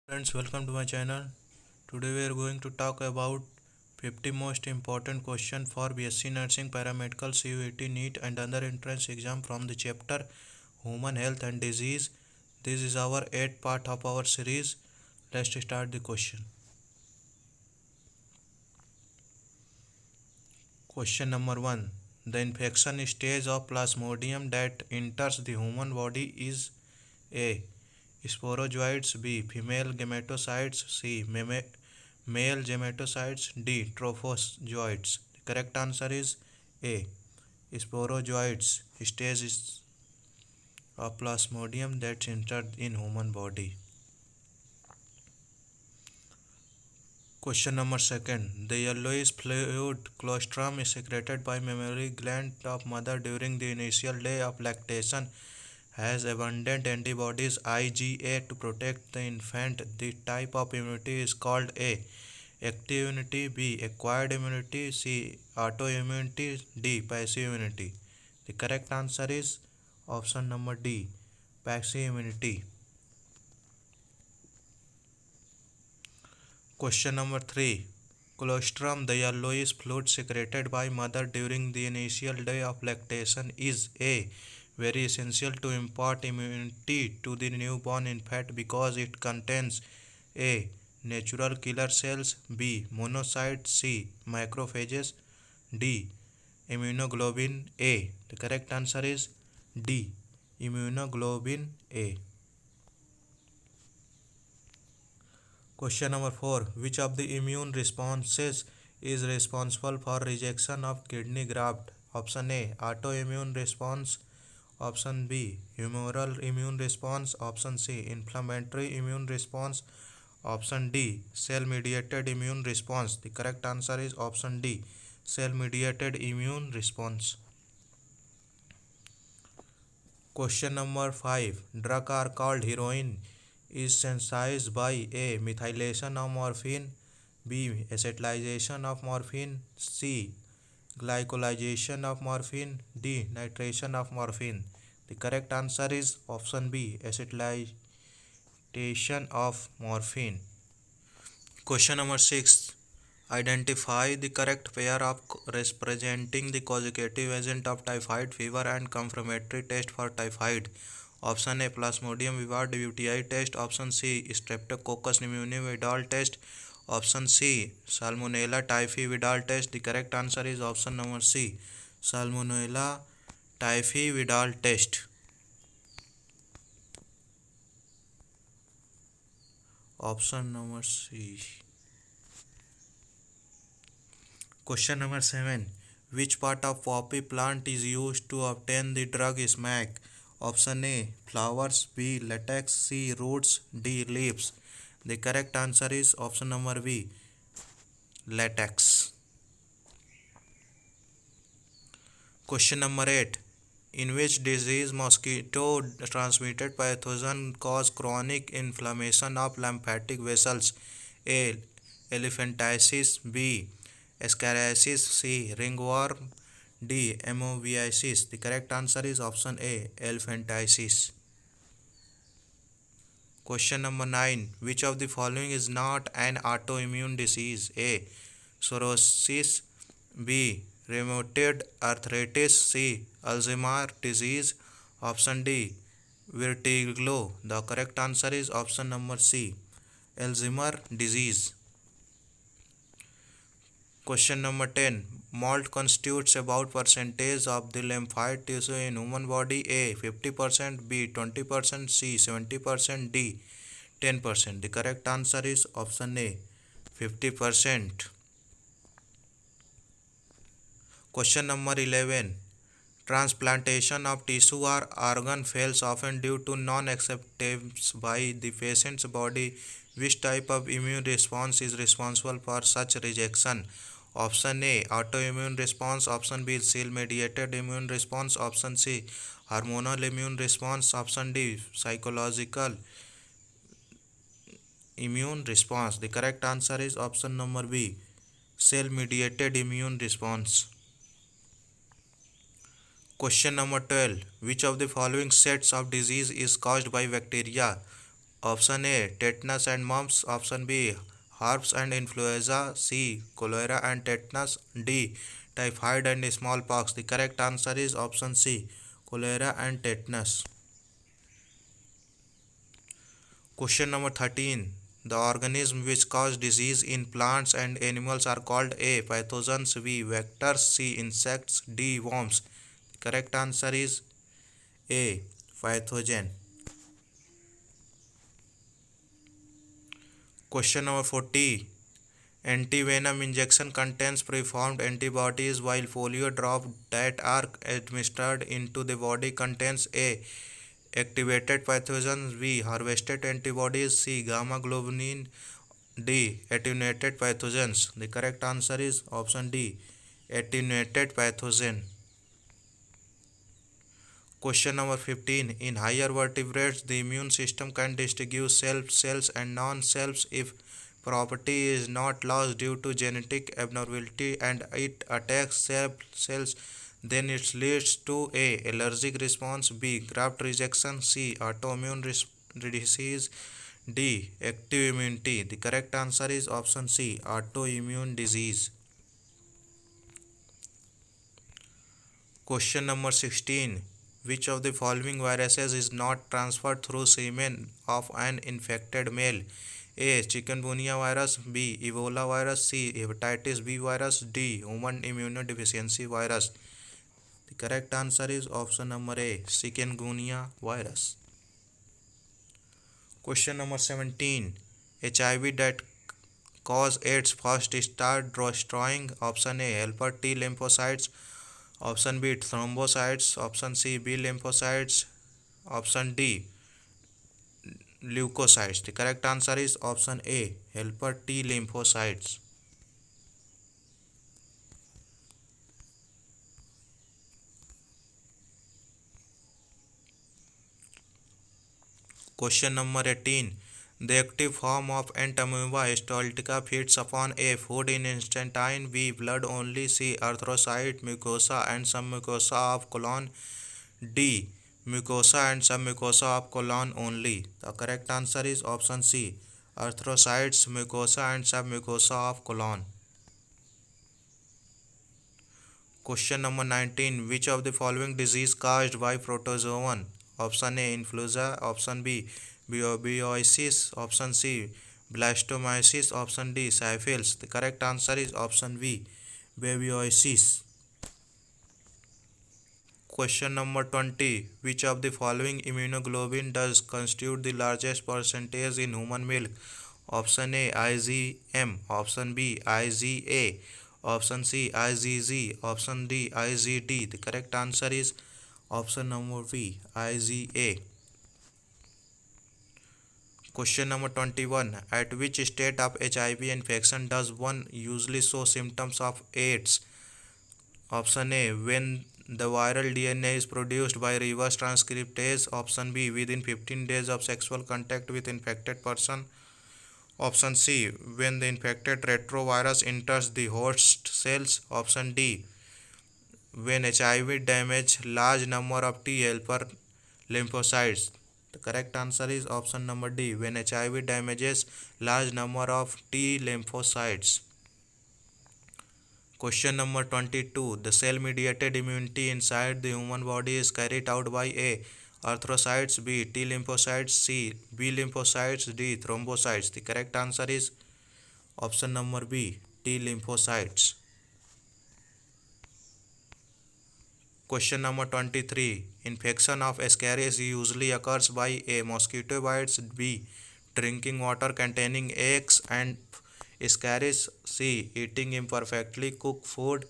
Friends, welcome to my channel. Today we are going to talk about 50 most important questions for BSc Nursing, Paramedical, CUET, NEET and other entrance exam from the chapter Human Health and Disease. This is our 8th part of our series. Let's start the question. Question number 1. The infection stage of Plasmodium that enters the human body is A. Sporozoites, B. Female gametocytes, C. Male gametocytes, D. Trophozoites. The correct answer is A. Sporozoites stage is of Plasmodium that entered in human body. Question number 2. The yellowish fluid colostrum is secreted by mammary gland of mother during the initial day of lactation has abundant antibodies IgA to protect the infant. The type of immunity is called A. Active immunity, B. Acquired immunity, C. Autoimmunity, D. Passive immunity. The correct answer is option number D. Passive immunity. Question number 3. Colostrum, the yellowish fluid secreted by mother during the initial day of lactation, is A. Very essential to impart immunity to the newborn infant because it contains A. Natural killer cells, B. Monocytes, C. Macrophages, D. Immunoglobulin A. The correct answer is D. Immunoglobulin A. Question number 4. Which of the immune responses is responsible for rejection of kidney graft? Option A. Autoimmune response. Option B. Humoral immune response. Option C. Inflammatory immune response. Option D. Cell mediated immune response. The correct answer is option D. Cell mediated immune response. Question number 5. Drugs are called heroin is synthesized by A. Methylation of morphine, B. Acetylation of morphine, C. Glycolization of morphine, D. Nitration of morphine. The correct answer is option B. Acetylation of morphine. Question number 6. Identify the correct pair of representing the causative agent of typhoid fever and confirmatory test for typhoid. Option A. Plasmodium vivae UTI test. Option C. Streptococcus pneumoniae Vidal test. Option C. Salmonella typhi Vidal test. The correct answer is option number C. Salmonella typhi Vidal test. Option number C. Question number 7. Which part of poppy plant is used to obtain the drug smack? Option A. Flowers, B. Latex, C. Roots, D. Leaves. The correct answer is option number B. Latex. Question number 8. In which disease mosquito transmitted pathogen cause chronic inflammation of lymphatic vessels? A. Elephantiasis, B. Ascariasis, C. Ringworm, D. Amoebiasis. The correct answer is option A. Elephantiasis. Question number 9. Which of the following is not an autoimmune disease? A. Psoriasis, B. Rheumatoid arthritis, C. Alzheimer's disease. Option D. Vertigo. The correct answer is option number C. Alzheimer's disease. Question number 10. Malt constitutes about percentage of the lymphoid tissue in human body. A. 50%, B. 20%, C. 70%, D. 10%. The correct answer is option A. 50%. Question number 11. Transplantation of tissue or organ fails often due to non-acceptance by the patient's body. Which type of immune response is responsible for such rejection? Option A. Autoimmune response. Option B. Cell-mediated immune response. Option C. Hormonal immune response. Option D. Psychological immune response. The correct answer is option number B. Cell-mediated immune response. Question number 12. Which of the following sets of disease is caused by bacteria? Option A, tetanus and mumps. Option B, herpes and influenza. C, cholera and tetanus. D, typhoid and smallpox. The correct answer is option C, cholera and tetanus. Question number 13. The organisms which cause disease in plants and animals are called A, pathogens, B, vectors, C, insects, D, worms. The correct answer is A, pathogen. Question number 40. Antivenom injection contains preformed antibodies, while polio drop that are administered into the body contains A, activated pathogens, B, harvested antibodies, C, gamma globulin, D, attenuated pathogens. The correct answer is option D, attenuated pathogen. Question number 15. In higher vertebrates, the immune system can distinguish self cells and non-selves if property is not lost due to genetic abnormality and it attacks self cells, then it leads to A, allergic response, B, graft rejection, C, autoimmune disease, D, active immunity. The correct answer is option C, autoimmune disease. Question number 16. Which of the following viruses is not transferred through semen of an infected male? A, chikungunya virus, B, Ebola virus, C, hepatitis B virus, D, human immunodeficiency virus. The correct answer is option number A, chikungunya virus. Question number 17. HIV that cause AIDS first start destroying. Option A, helper T lymphocytes. Option B, thrombocytes. Option C, B lymphocytes. Option D, leukocytes. The correct answer is option A, helper T lymphocytes. Question number 18. The active form of Entamoeba histolytica feeds upon A, food in intestine, B, blood only, C, erythrocyte, mucosa and submucosa of colon, D, mucosa and submucosa of colon only. The correct answer is option C, erythrocytes, mucosa and submucosa of colon. Question number 19. Which of the following disease caused by protozoan? Option A, influenza. Option B, babiosis. Option C, blastomyces. Option D, syphilis. The correct answer is option B, babiosis. Question number 20. Which of the following immunoglobulin does constitute the largest percentage in human milk? Option A, IgM. Option B, IgA. Option C, IgG. Option D, IgD. The correct answer is option number B, IgA. Question number 21. At which state of HIV infection does one usually show symptoms of AIDS? Option A, when the viral DNA is produced by reverse transcriptase. Option B, within 15 days of sexual contact with infected person. Option C, when the infected retrovirus enters the host cells. Option D, when HIV damage large number of T helper lymphocytes. The correct answer is option number D, when HIV damages large number of T lymphocytes. Question number 22. The cell mediated immunity inside the human body is carried out by A, erythrocytes, B, T lymphocytes, C, B lymphocytes, D, thrombocytes. The correct answer is option number B, T lymphocytes. Question number 23. Infection of Ascaris usually occurs by A, mosquito bites, B, drinking water containing eggs and Ascaris, C, eating imperfectly cooked food,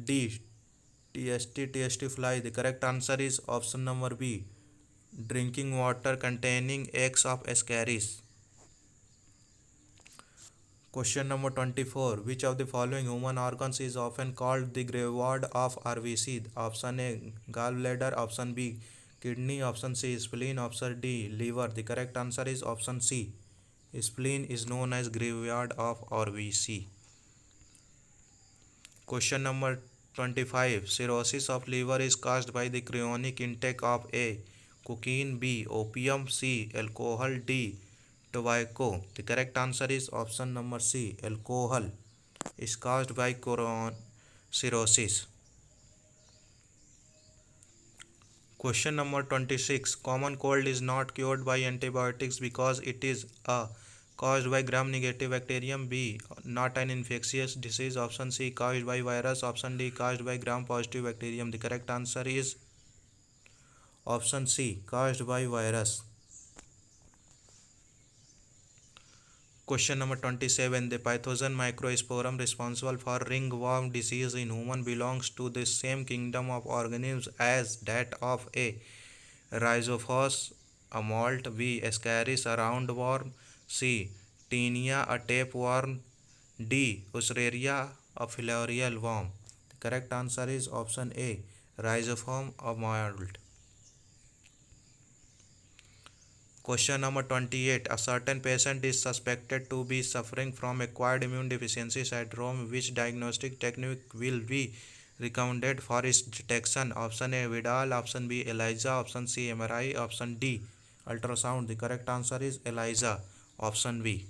D, TST fly. The correct answer is option number B, drinking water containing eggs of Ascaris. Question number 24. Which of the following human organs is often called the graveyard of RBC? Option A, gallbladder. Option B, kidney. Option C, spleen. Option D, liver. The correct answer is option C, spleen is known as graveyard of RBC. Question number 25. Cirrhosis of liver is caused by the chronic intake of A. Cocaine, B. Opium, C. Alcohol, D. Tobacco. The correct answer is option number C. Alcohol is caused by cirrhosis. Question number 26. Common cold is not cured by antibiotics because it is A. Caused by gram-negative bacterium. B. Not an infectious disease. Option C. Caused by virus. Option D. Caused by gram-positive bacterium. The correct answer is option C. Caused by virus. Question number 27. The pathogen Microsporum responsible for ringworm disease in human belongs to the same kingdom of organisms as that of A. Rhizophus, a malt. B. Ascaris, a roundworm. C. Taenia, a tapeworm. D. Usuraria, a filarial worm. The correct answer is option A. Rhizophum, a malt. Question number 28. A certain patient is suspected to be suffering from acquired immune deficiency syndrome. Which diagnostic technique will be recommended for its detection? Option A. Vidal. Option B. ELISA. Option C. MRI. Option D. Ultrasound. The correct answer is ELISA. Option B.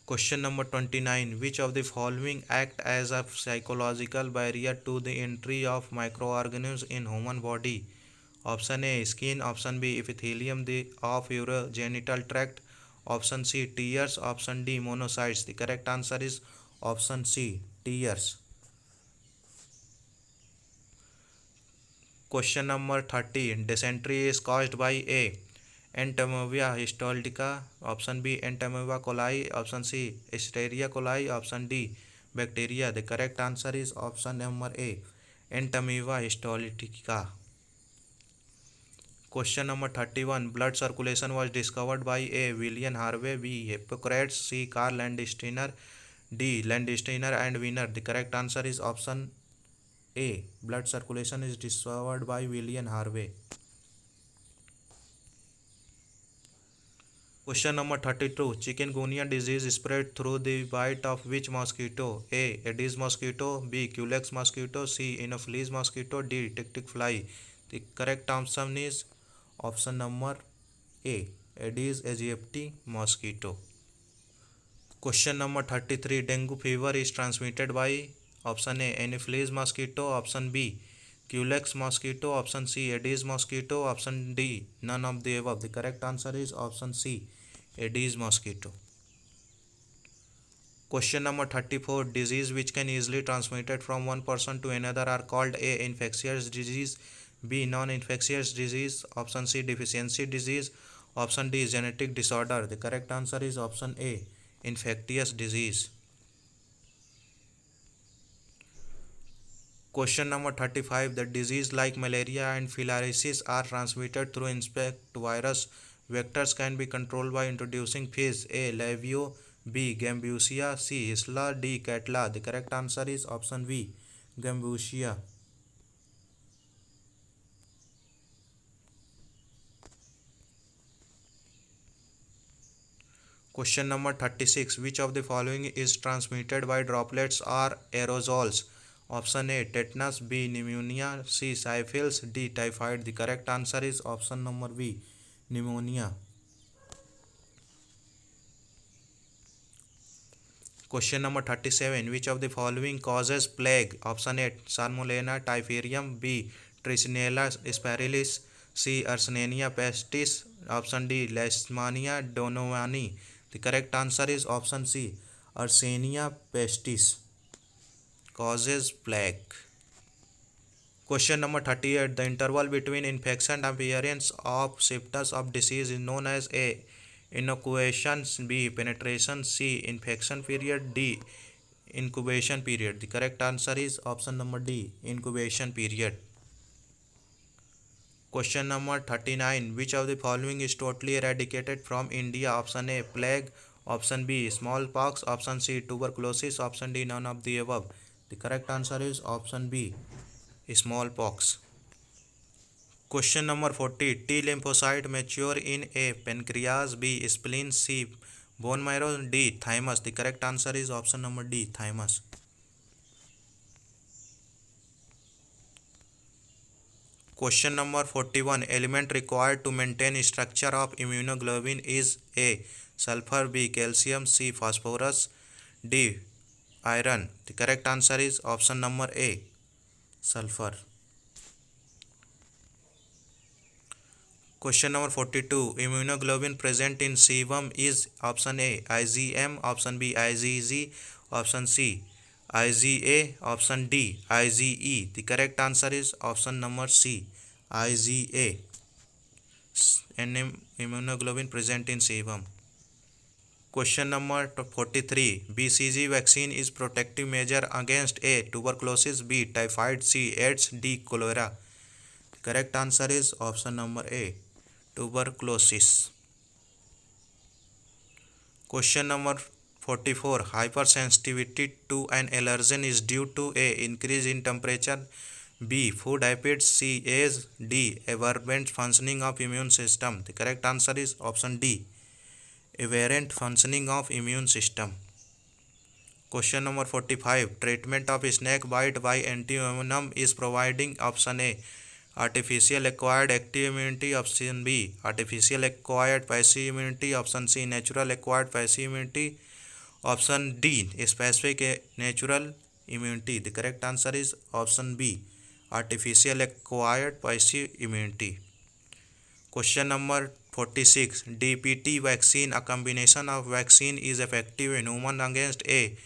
Question number 29. Which of the following act as a psychological barrier to the entry of microorganisms in human body? Option A. Skin. Option B. Epithelium of urogenital tract. Option C. Tears. Option D. Monocytes. The correct answer is option C. Tears. Question number 30. Dysentery is caused by A. Entamoeba histolytica. Option B. Entamoeba coli. Option C. Escherichia coli. Option D. Bacteria. The correct answer is option number A. Entamoeba histolytica. Question number 31. Blood circulation was discovered by A. William Harvey. B. Hippocrates. C. Carl Landsteiner. D. Landsteiner and Wiener. The correct answer is option A. Blood circulation is discovered by William Harvey. Question number 32. Chikungunya disease spread through the bite of which mosquito? A. Aedes mosquito. B. Culex mosquito. C. Anopheles mosquito. D. Tic-tic fly. The correct answer is option number A. Aedes aegypti mosquito. Question number 33. Dengue fever is transmitted by option A. Anopheles mosquito. Option B. Culex mosquito. Option C. Aedes mosquito. Option D. None of the above. The correct answer is option C. Aedes mosquito. Question number 34. Disease which can easily transmitted from one person to another are called A. Infectious disease. B. Non-infectious disease. Option C. Deficiency disease. Option D. Genetic disorder. The correct answer is option A. Infectious disease. Question number 35. The disease like malaria and filariasis are transmitted through insect virus. Vectors can be controlled by introducing fish. A. Lavio. B. Gambusia. C. Isla. D. Catla. The correct answer is option B. Gambusia. Question number 36. Which of the following is transmitted by droplets or aerosols? Option A. Tetanus. B. Pneumonia. C. Syphilis. D. Typhoid. The correct answer is option number B. Pneumonia. Question number 37. Which of the following causes plague? Option A. Salmonella typhimurium. B. Trichinella spiralis. C. Yersinia pestis. Option D. Leishmania donovani. The correct answer is option C. Yersinia pestis causes plague. Question number 38. The interval between infection and appearance of symptoms of disease is known as A. Inoculation. B. Penetration. C. Infection period. D. Incubation period. The correct answer is option number D. Incubation period. Question number 39. Which of the following is totally eradicated from India? Option A. Plague. Option B. Smallpox. Option C. Tuberculosis. Option D. None of the above. The correct answer is option B. Smallpox. Question number 40. T lymphocyte mature in A. Pancreas. B. Spleen. C. Bone marrow. D. Thymus. The correct answer is option number D. Thymus. Question number 41. Element required to maintain structure of immunoglobulin is A. Sulfur, B. Calcium, C. Phosphorus, D. Iron. The correct answer is option number A. Sulfur. Question number 42. Immunoglobulin present in sebum is option A. IgM, option B. IgG, option C. IgA, option D. IgE. The correct answer is option number C. IgA. Immunoglobulin present in sebum. Question number 43. BCG vaccine is protective measure against A. Tuberculosis, B. Typhoid, C. AIDS, D. Cholera. The correct answer is option number A. Tuberculosis. Question number 44. Hypersensitivity to an allergen is due to A. Increase in temperature, B. Food habits, C. Age, D. Aberrant functioning of immune system. The correct answer is option D. Aberrant functioning of immune system. Question number 45. Treatment of snake bite by antivenom is providing option A. Artificial acquired active immunity, option B. Artificial acquired passive immunity, option C. Natural acquired passive immunity, option D. Specific natural immunity. The correct answer is option B. Artificial acquired passive immunity. Question number 46. DPT vaccine, a combination of vaccine, is effective in human against A.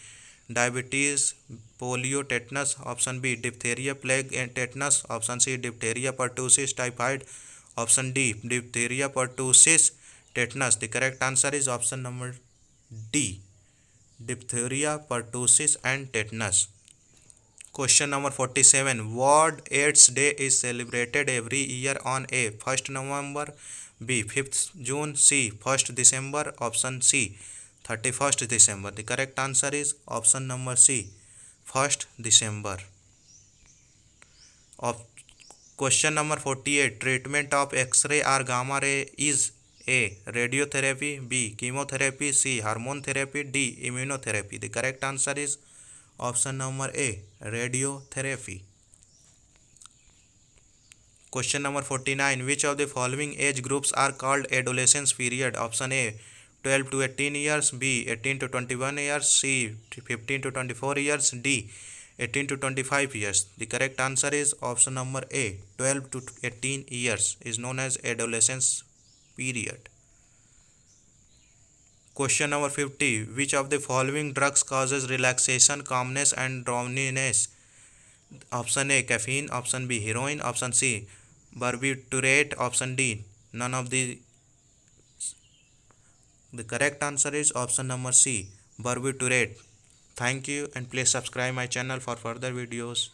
Diabetes, polio, tetanus, option B. Diphtheria, plague and tetanus, option C. Diphtheria, pertussis, typhoid, option D. Diphtheria, pertussis, tetanus. The correct answer is option number D. Diphtheria, pertussis and tetanus. Question number 47. World AIDS Day is celebrated every year on A. 1st November, B. 5th June, C. 1st December, option C. 31st December. The correct answer is option number C. 1st December. Question number 48. Treatment of X-ray or gamma ray is A. Radiotherapy, B. Chemotherapy, C. Hormone therapy, D. Immunotherapy. The correct answer is option number A. Radiotherapy. Question number 49. Which of the following age groups are called adolescence period? Option A. 12 to 18 years, B. 18 to 21 years, C. 15 to 24 years, D. 18 to 25 years. The correct answer is option number A. 12 to 18 years is known as adolescence period. Question number 50. Which of the following drugs causes relaxation, calmness and drowsiness? Option A. Caffeine, option B. Heroin, option C. Barbiturate, option D. None of the correct answer is option number C. Barbiturate. Thank you and please subscribe my channel for further videos.